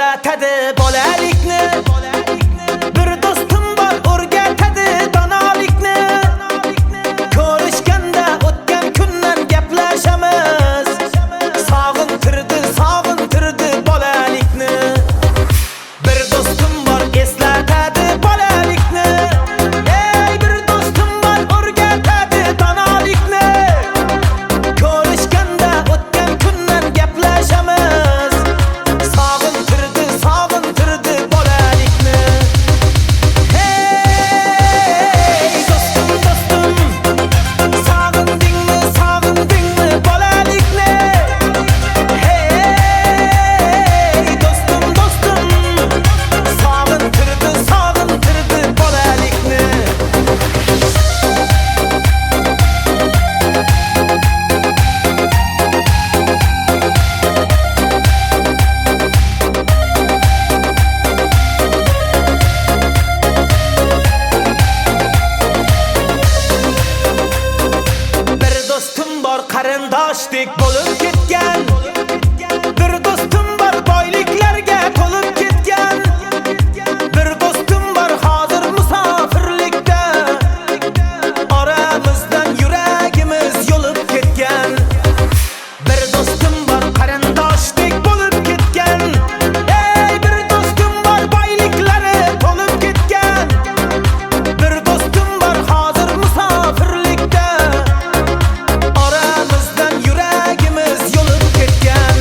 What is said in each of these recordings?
eslatadi bolalikni. Bir do'stim bor o'rgatadi donolikni. Ko'rishganda o'tgan kundan gaplashamiz. Sog'intirdi bolalikni. Bir do'stim bor eslatadi bolalikni. Ey bir do'stim bor o'rgatadi donolikni. Ko'rishganda o'tgan kundan gaplashamiz. Sog'intirdi bolalikni. Hey do'stim sog'indingmi bolalikni. Hey do'stim sog'intirdi bolalikni. Bir do'stim bor qarindoshdek bo'lib ketgan. Bir do'stim bor boyliklarga to'lib ketgan. Bir do'stim bor hozir musofirlikda. Oramizdan yuragimiz yo'lib ketgan. Bir do'stim bor qarindoshdek bo'lib ketgan. Ey bir do'stim bor boyliklari to'lib ketgan. Bir do'stim bor hozir musofirlikda. Oramizdan yuragimiz yo'lib ketgan.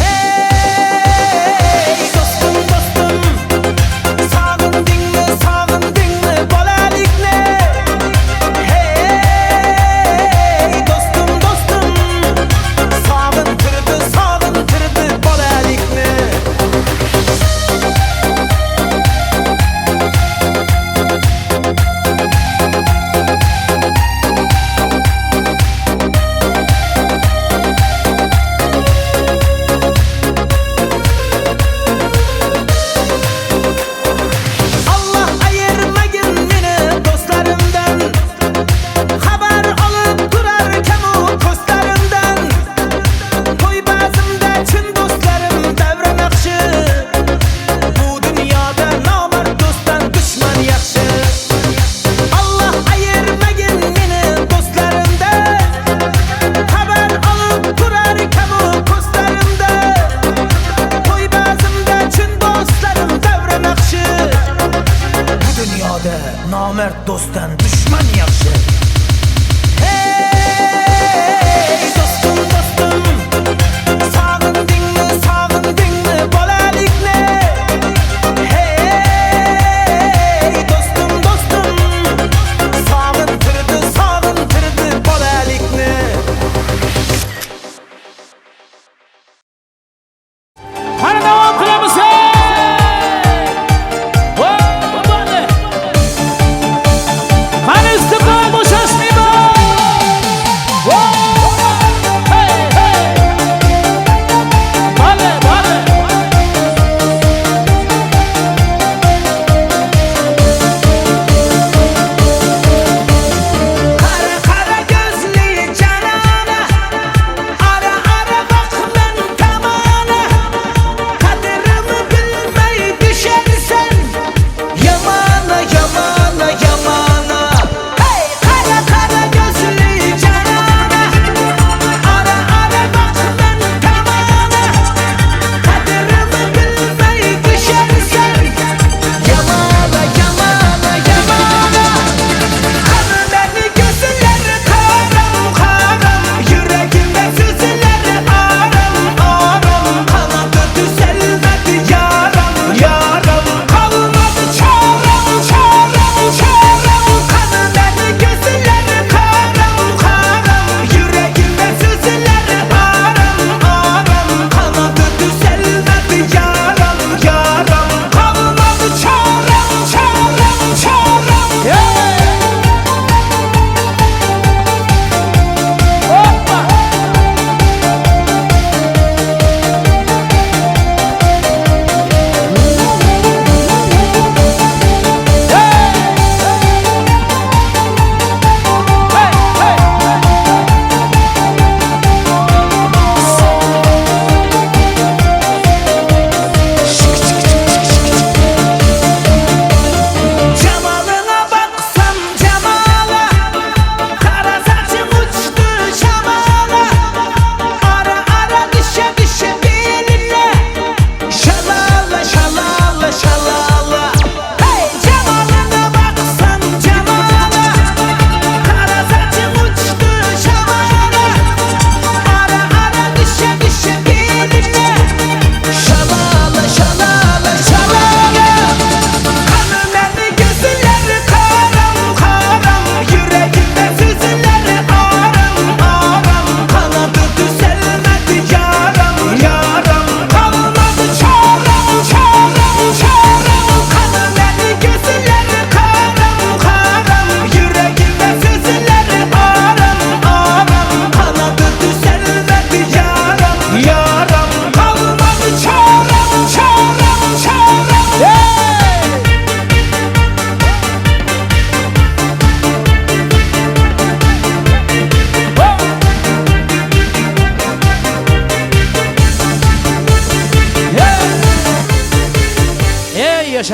Hey do'stim sog'indingmi bolalikni. Hey do'stim sog'intirdi bolalikni. Allah ayırmagin meni do'stlarimdan. Xabar olib turar kamu ko'zlarimdan. To'y ba'zimda chin do'stlarim davra naqshi. Bu dunyoda nomard do'stdan dushman yaxshi. Allah ayirmagin meni do'stlarimdan. Xabar olib turar kamu ko'zlarimda. To'y ba'zimda chin do'stlarim davra naqshi. Bu dunyoda nomard do'stdan dushman yaxshi. Hey do'stim sog'indingmi bolalikni. Hey do'stim sog'intirdi bolalikni. Qani davom qilamiz. Qani istiqlol bo'shashmaydi.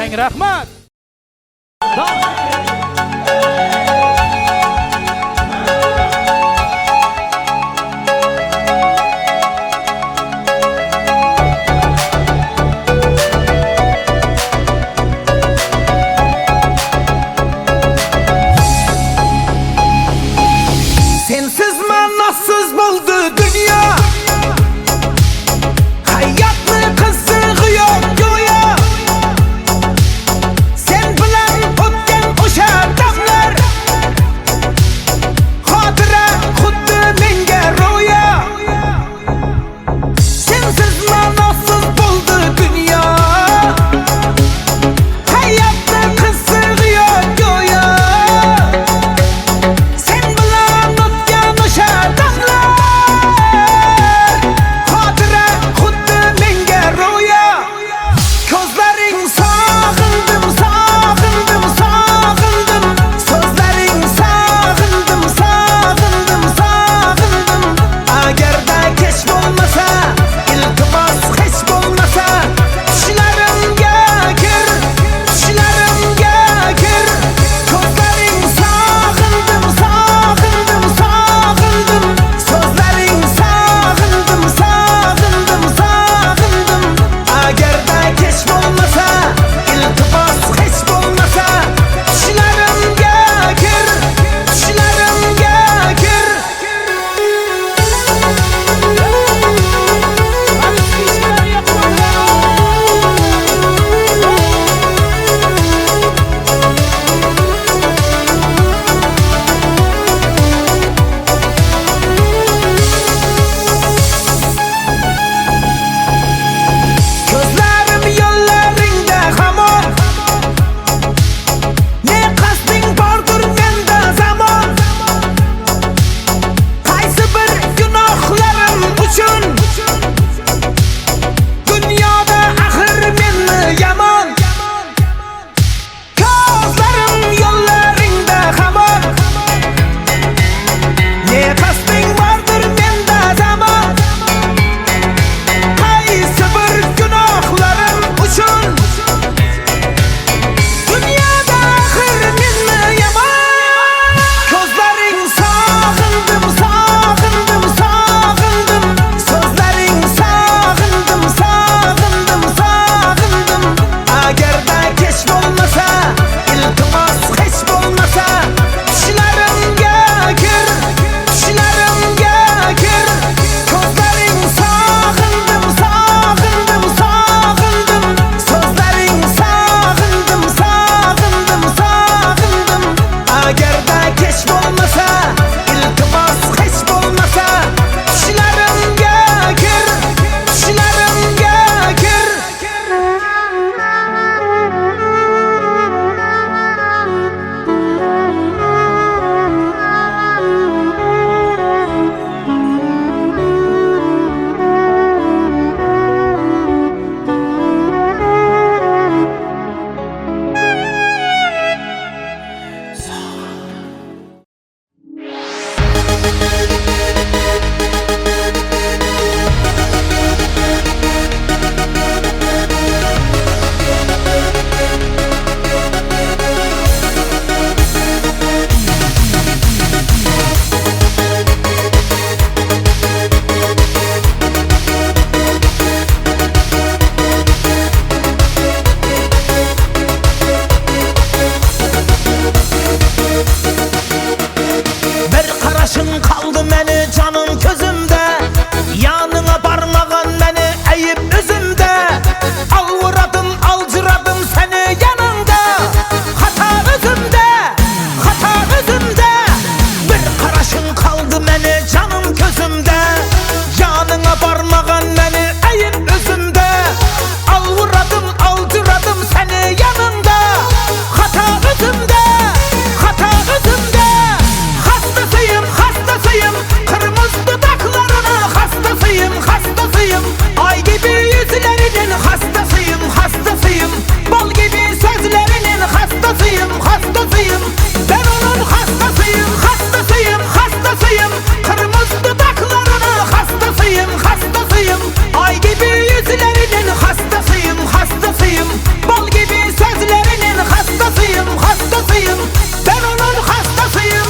Keng rahmat. Sensiz manasız buldu dünya. Hayatlı kızığı yok güya. hastasıyım. Ben onun hastasıyım.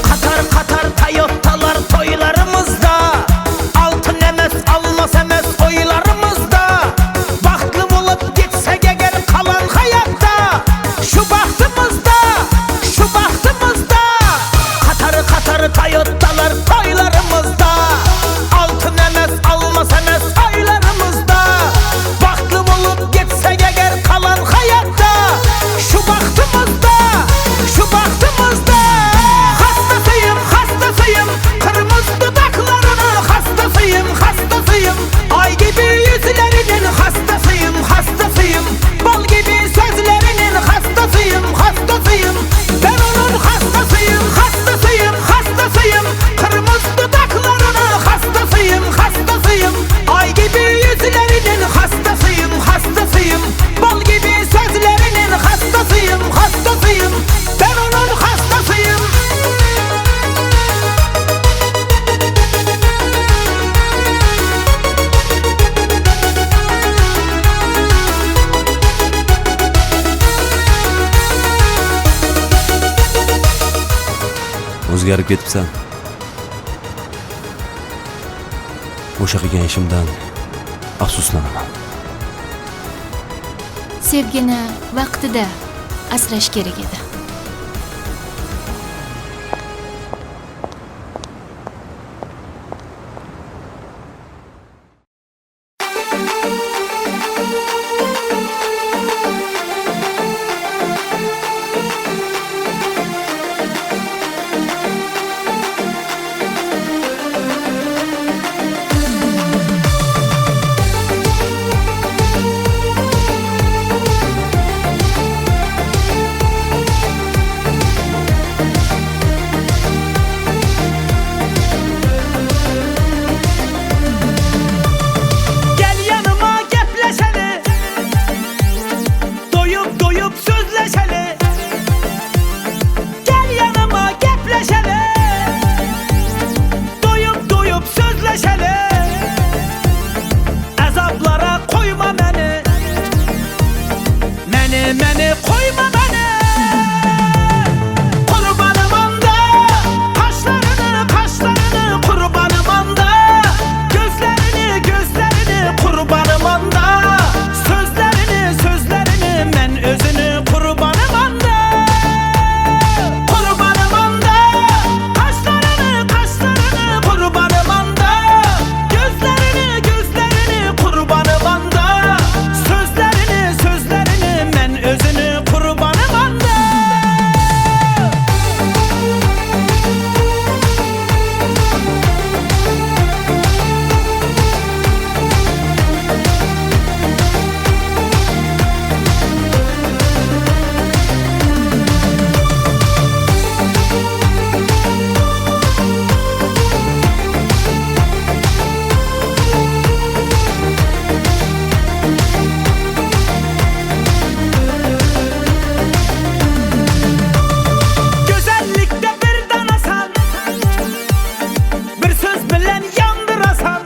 Katar katar Toyota'lar toylarımızda, altın emez almaz emez oylarımızda. Bahtlı bulup gitsek eğer kalan hayatta, şu bahtımızda, şu bahtımızda. Katar katar Toyota'lar toylarımızda, altın emez almaz emez oylarımızda. Bahtlı bulup gitsek eğer kalan hayatta, şu bahtımızda, şu bahtımızda. Hastasıyım, hastasıyım, kırmızı dudaklarının hastasıyım, hastasıyım. Ay gibi yüzlerinin hastasıyım, hastasıyım. Bal gibi sözlerinin hastasıyım, hastasıyım. Ben onun hastasıyım, hastasıyım, hastasıyım. Kırmızı dudaklarının hastasıyım, hastasıyım. Ay gibi yüzlerinin hastasıyım, hastasıyım. Bal gibi sözlerinin hastasıyım, hastasıyım. Ben onun hastasıyım. O'zgarib ketibsan. O'sha qilgan ishimdan afsuslanaman. Sevgini vaqtida asrash kerak edi. Gel yanıma gepleşeli, doyup doyup sözleşeli. Gel yanıma gepleşeli, doyup doyup sözleşeli. Azaplara koyma beni, beni koyma beni. Kurbanım anda, kaşlarını kaşlarını kurbanım anda. Gözlerini gözlerini kurbanım anda. Sözlerini sözlerini men özünü kurbanım anda. Kurbanım anda, kaşlarını kaşlarını kurbanım anda. Gözlerini gözlerini kurbanım anda. Sözlerini sözlerini men özünü kurbanım anda. Güzellikte bir danasan, bir söz bilen yandırasan.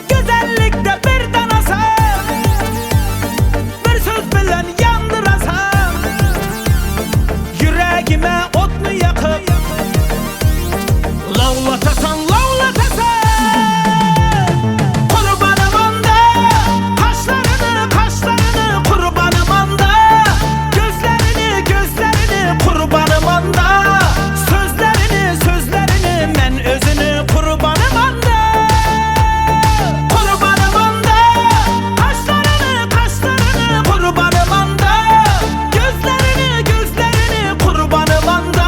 Güzellikte bir danasan, bir söz bilen yandırasan. Yüreğime otunu yakıp lavlatasan, lavlatasan. Kurbanım anda, kaşlarını kaşlarını kurbanım anda. Gözlerini gözlerini kurbanım anda. Sözlerini sözlerini men özünü kurbanım anda. Kurbanım anda, kaşlarını kaşlarını kurbanım anda. Gözlerini gözlerini kurbanım anda.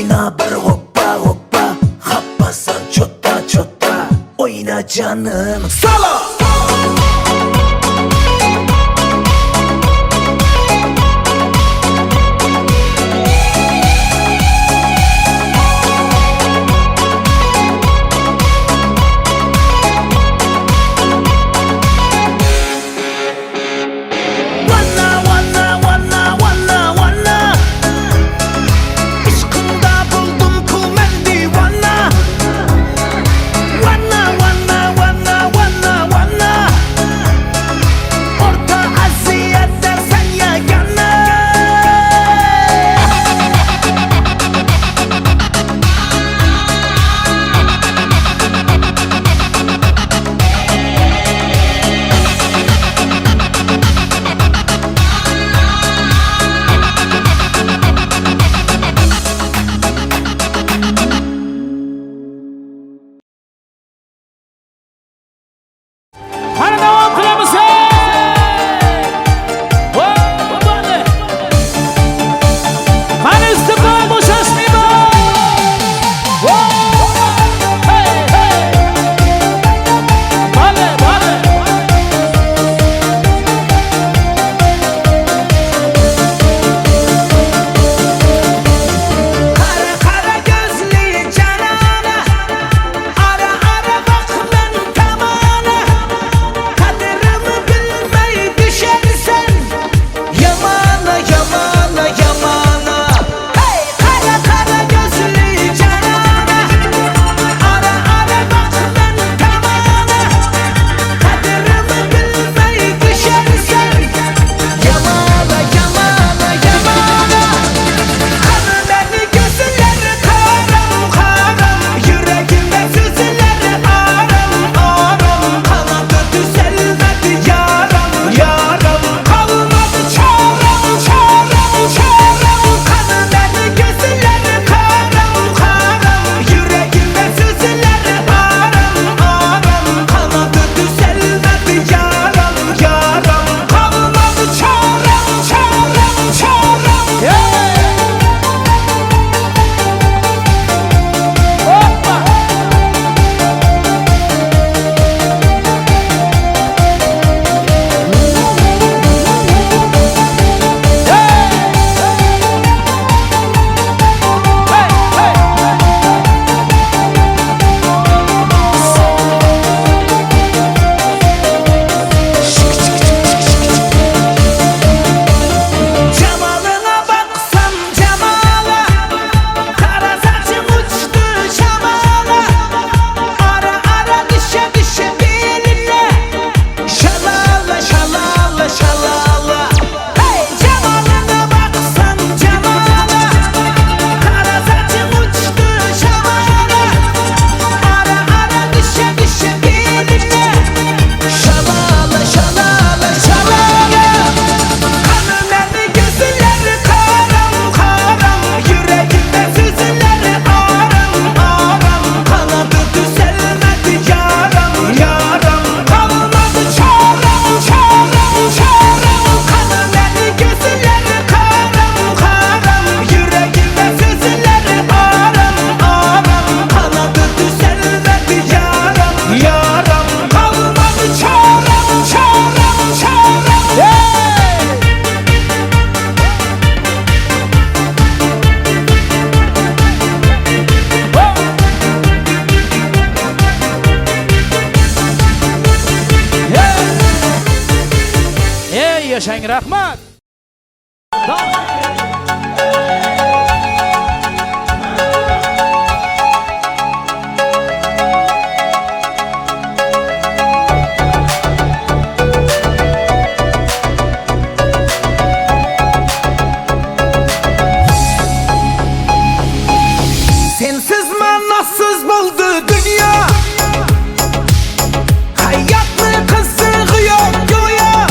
Oyna bir hoppa hoppa, happasan çotta çotta. Oyna canım solo. Hadi devam kılaması. Hadi. Hani istikrar boşasmayı mı? Hey hey. Hadi hadi. Kara kara gözlü canana, ara ara bak ben tamana. Kaderimi bilmeyi düşersen, yamana yamana yamana. Hey kara kara gözlü canana, ara ara bak ben tamana. Kaderimi bilmeyi düşersen, yamana yamana yamana. Kanı beni gözleri karam karam, yüreğimde süzüleri aram aram. Kanadı düzelmedi yaram yaram, kalmadı çarem çarem çarem. Kanı beni gözleri karam karam, yüreğimde süzüleri aram aram. Kanadı düzelmedi yaram yaram, kalmadı çarem çarem çarem. Hoppa. Cemalına baksam cemala, kara saçım uçtu şamala. Ara ara düşe düşe beline, şalala şalala şalala. Hey cemalına baksam cemala, kara saçım uçtu şamala. Ara ara düşe düşe beline, şalala şalala şalala. Kanı beni gözleri karam karam, yüreğimde süzüleri aram aram. Kanadı düzelmedi yaram yaram, kalmadı çarem çarem çarem. Kanı beni gözleri karam karam, yüreğimde süzüleri aram aram. Kanadı düzelmedi yaram yaram, kalmadı çarem çarem çarem. Ey yaşayın rahmat. Sensiz manasız buldu dünya, hayat mı kızığı yok güya.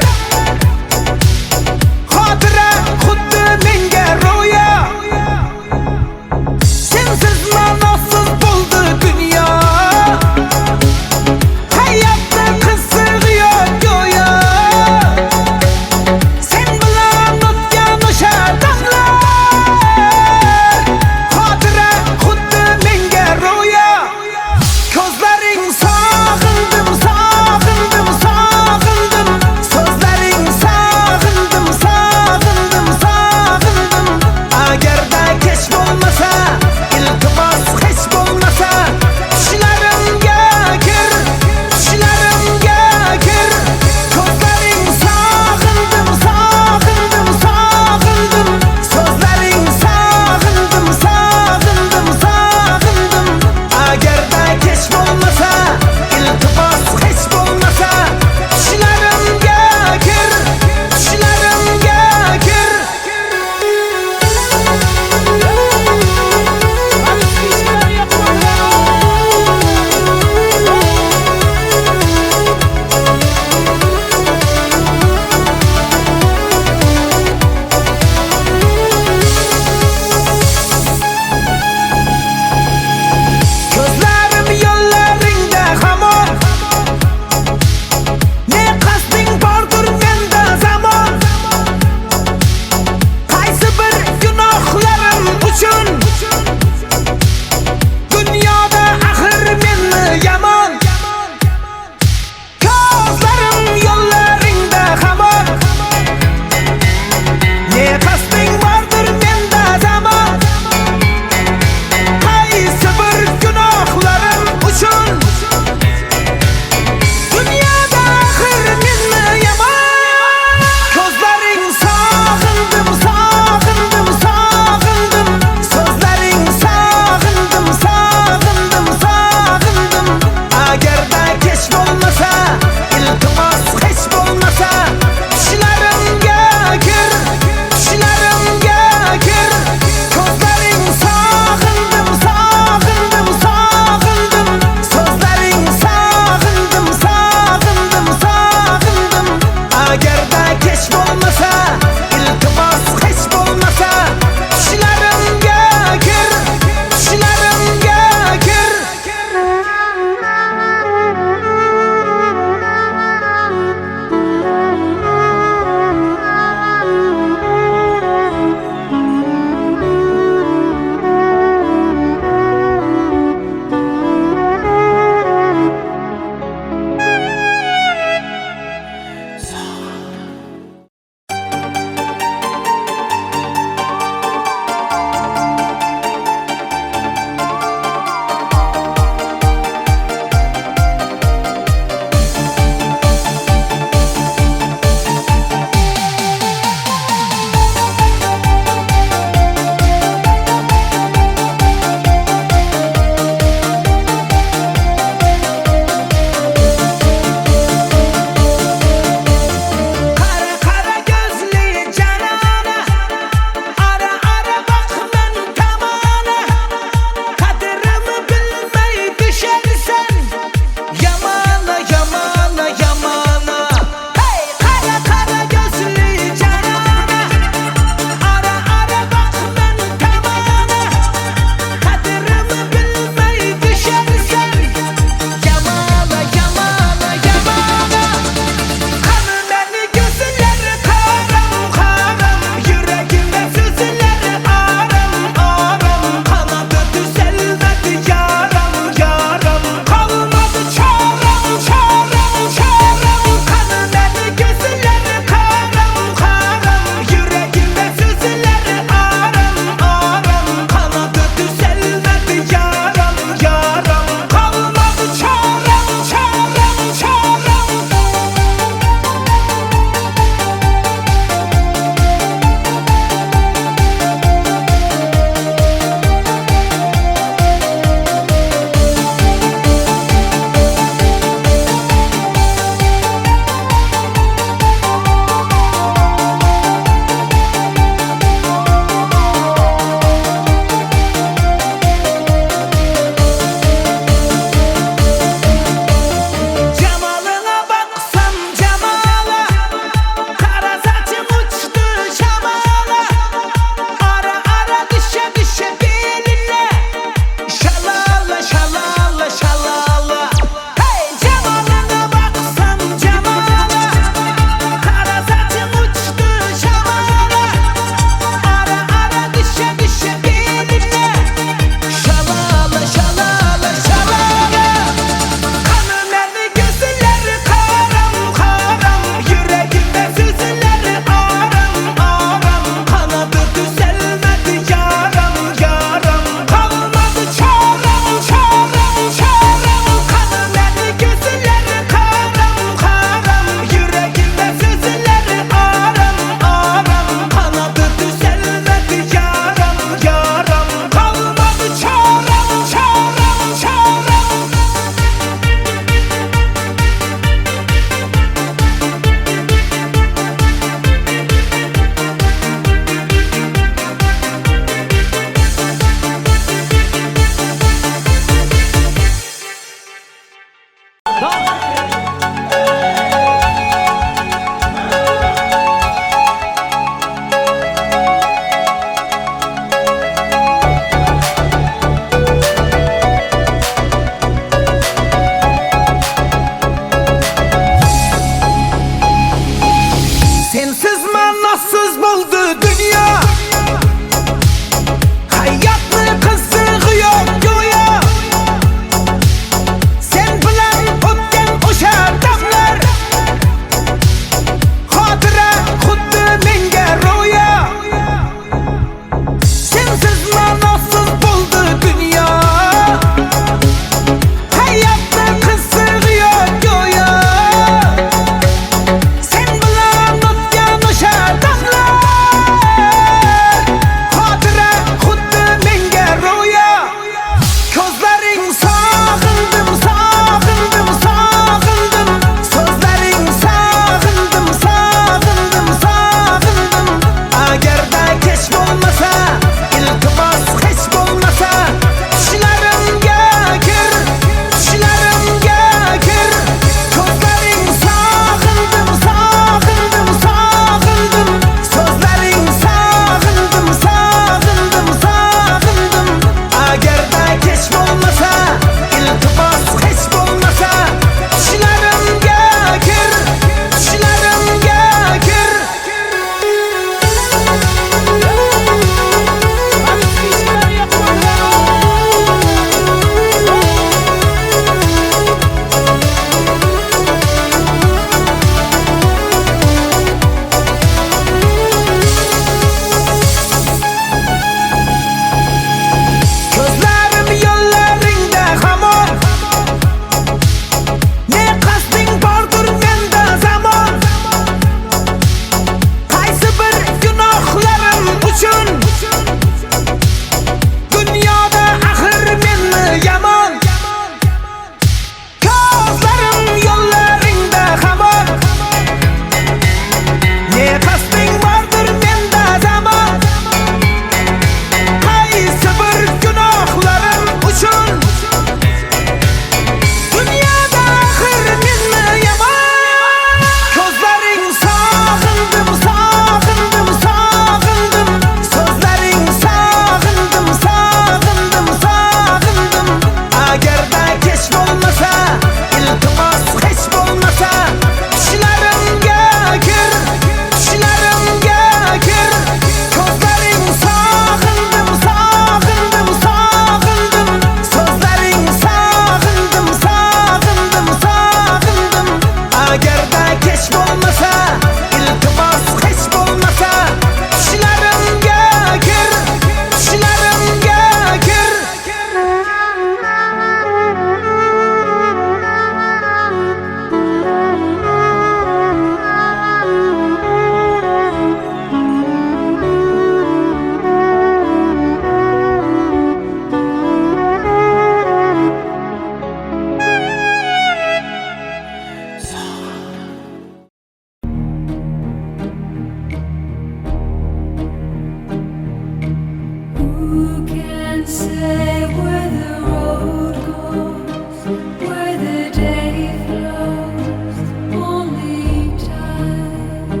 say where the road goes, where the day flows, only time.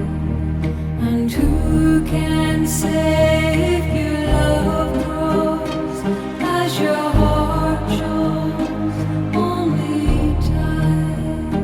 And who can say if your love grows as your heart shows, only time.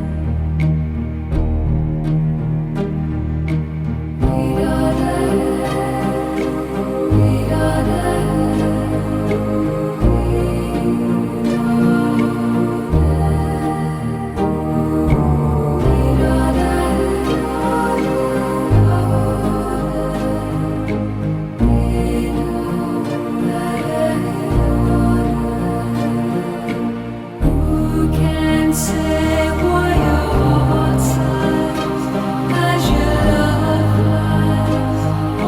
Who can say why your heart sighs as your love flies?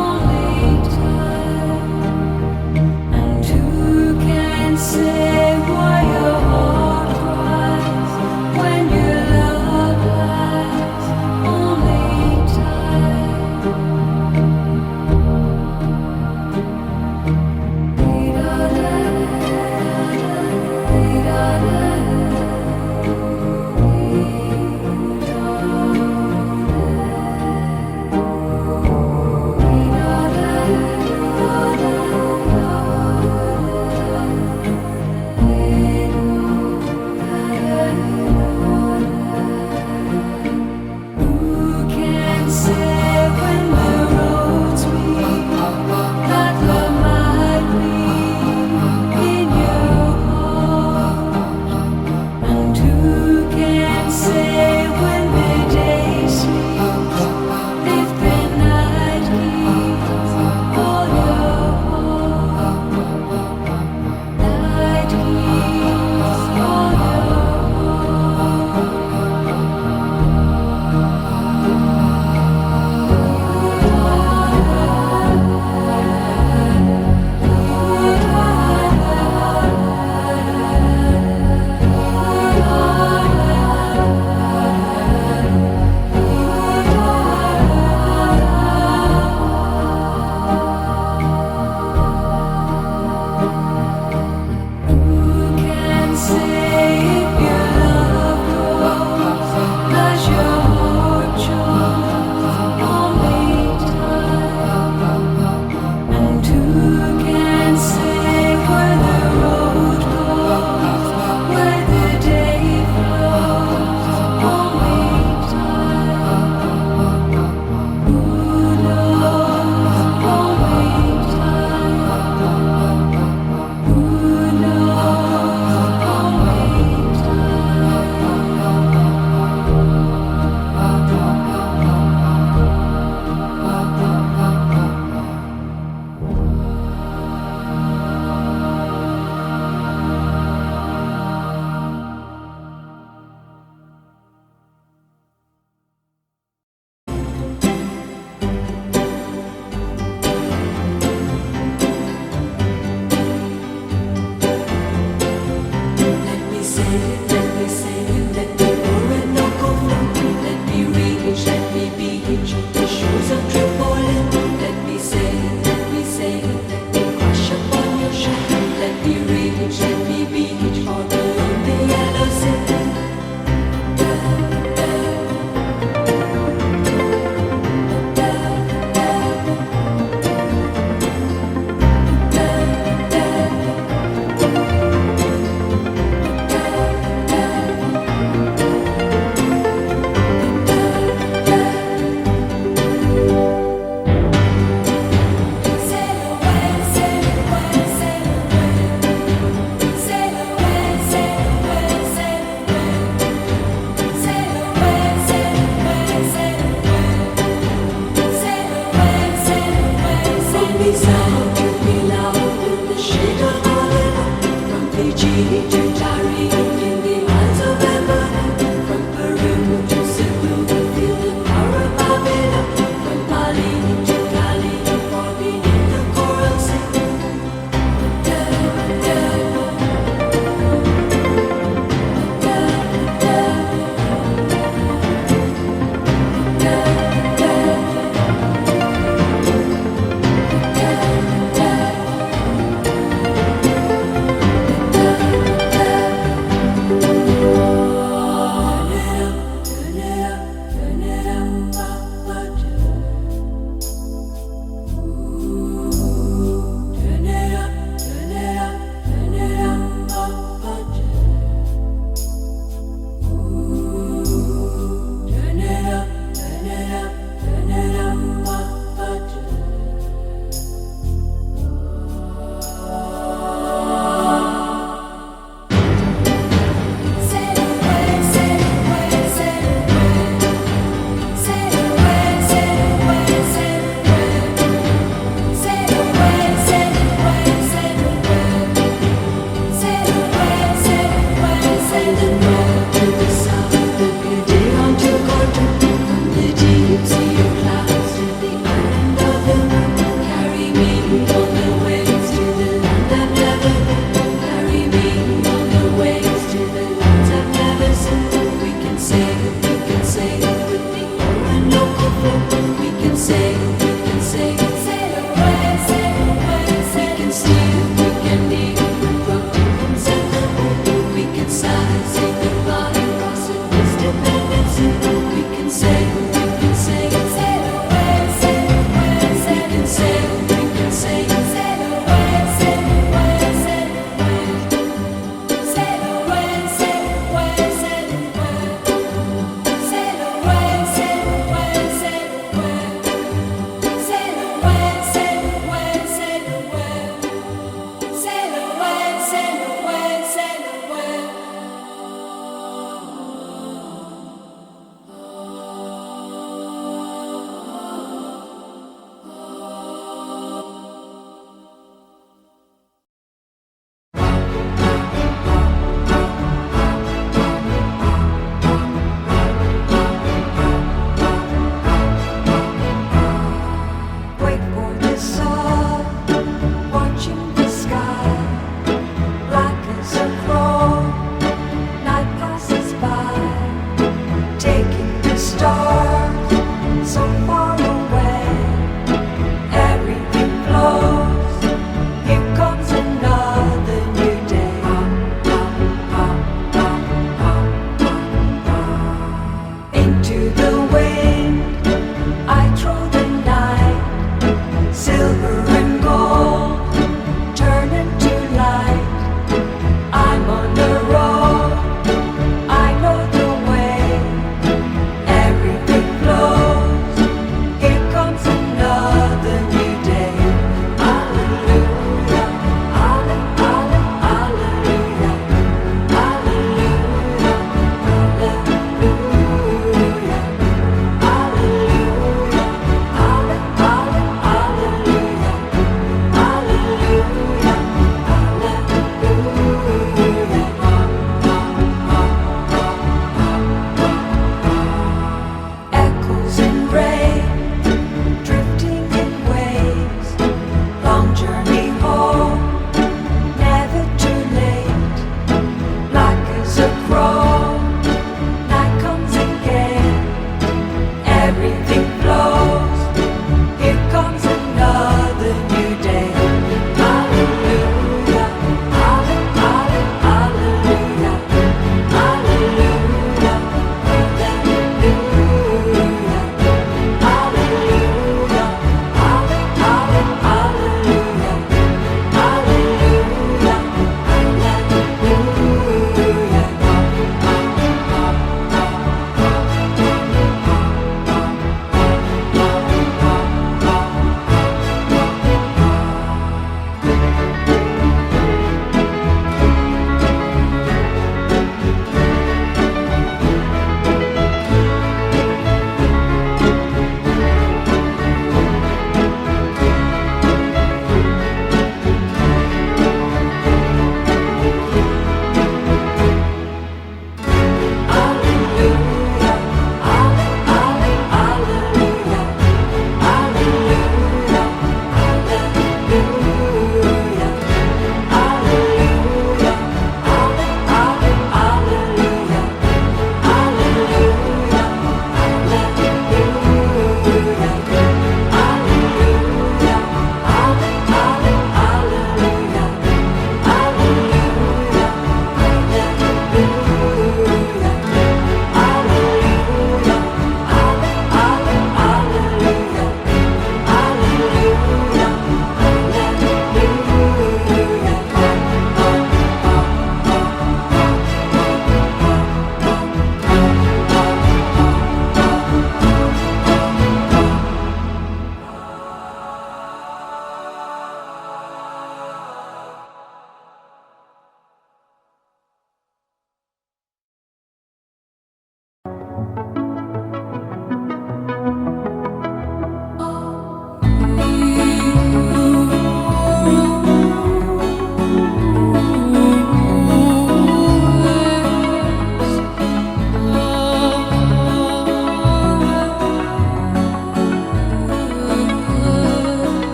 Only time. And who can say why your heart cries when your love lies? Only Who can say when the roads meet that love might be in your heart? And who can say when the day sleeps if the night keeps all your heart? Night keeps all your Who can say if your love grows as your heart shows? Only time. And who can say where the road goes, where the day flows? Only time. Who knows? Only time. Who knows? Only Let me say it, let me say it, let me pour it, no go flow. Let me reach, let me beach, the shores of Tripoli. Let me say it, let me say it, let me crash upon your shore. Let me reach, let me beach, for the lonely yellow sea. silver and gold turn into light. I'm on the road, I know the way. Everything flows, here comes another new day. Hallelujah, hallelujah, hallelujah, hallelujah, hallelujah, hallelujah, hallelujah.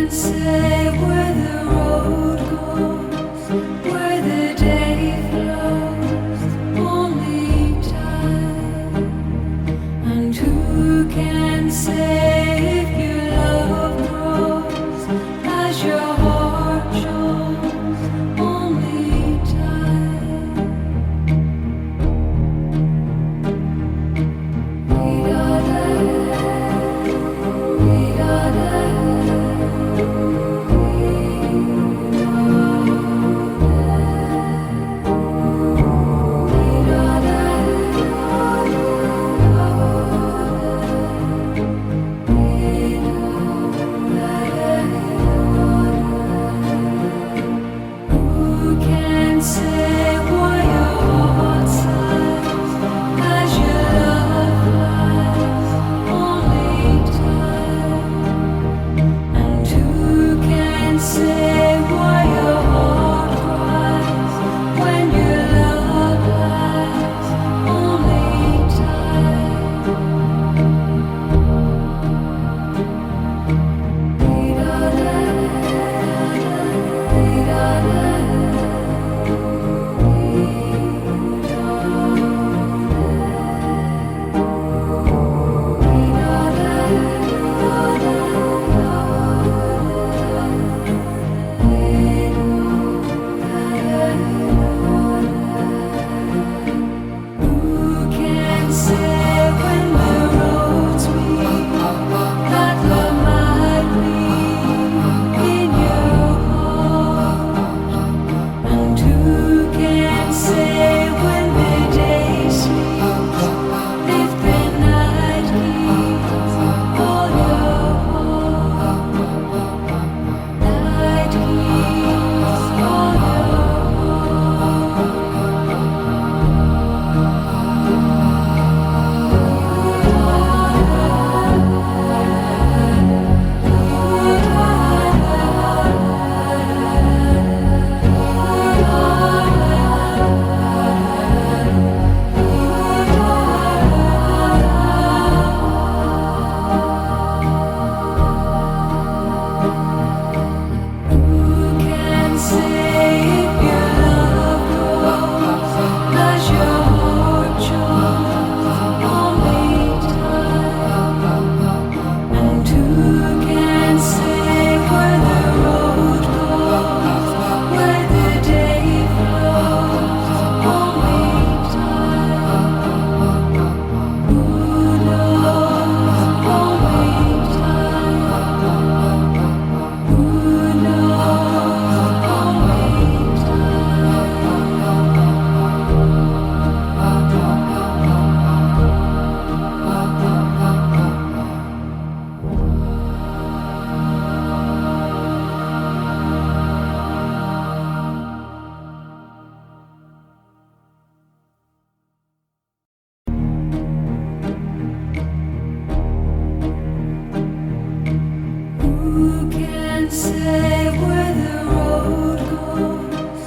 can say where the road goes, where the day flows? Only time. And who can say if your love grows as your heart shows? Only time. Who can say why your heart sighs as your love flies? Only time. And who can say why your heart cries when your love lies? Only Who can say when the roads meet that love might be in your heart? And who can say when the day sleeps if the night keeps all your heart? Night keeps all your Who can say if your love grows as your heart shows? Only time. And who can say where the road goes, where the day flows? Only time. Who knows? Only time. Who knows? Only Who can say where the road goes,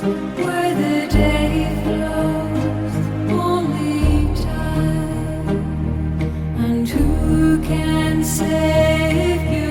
where the day flows? Only time. And who can say if you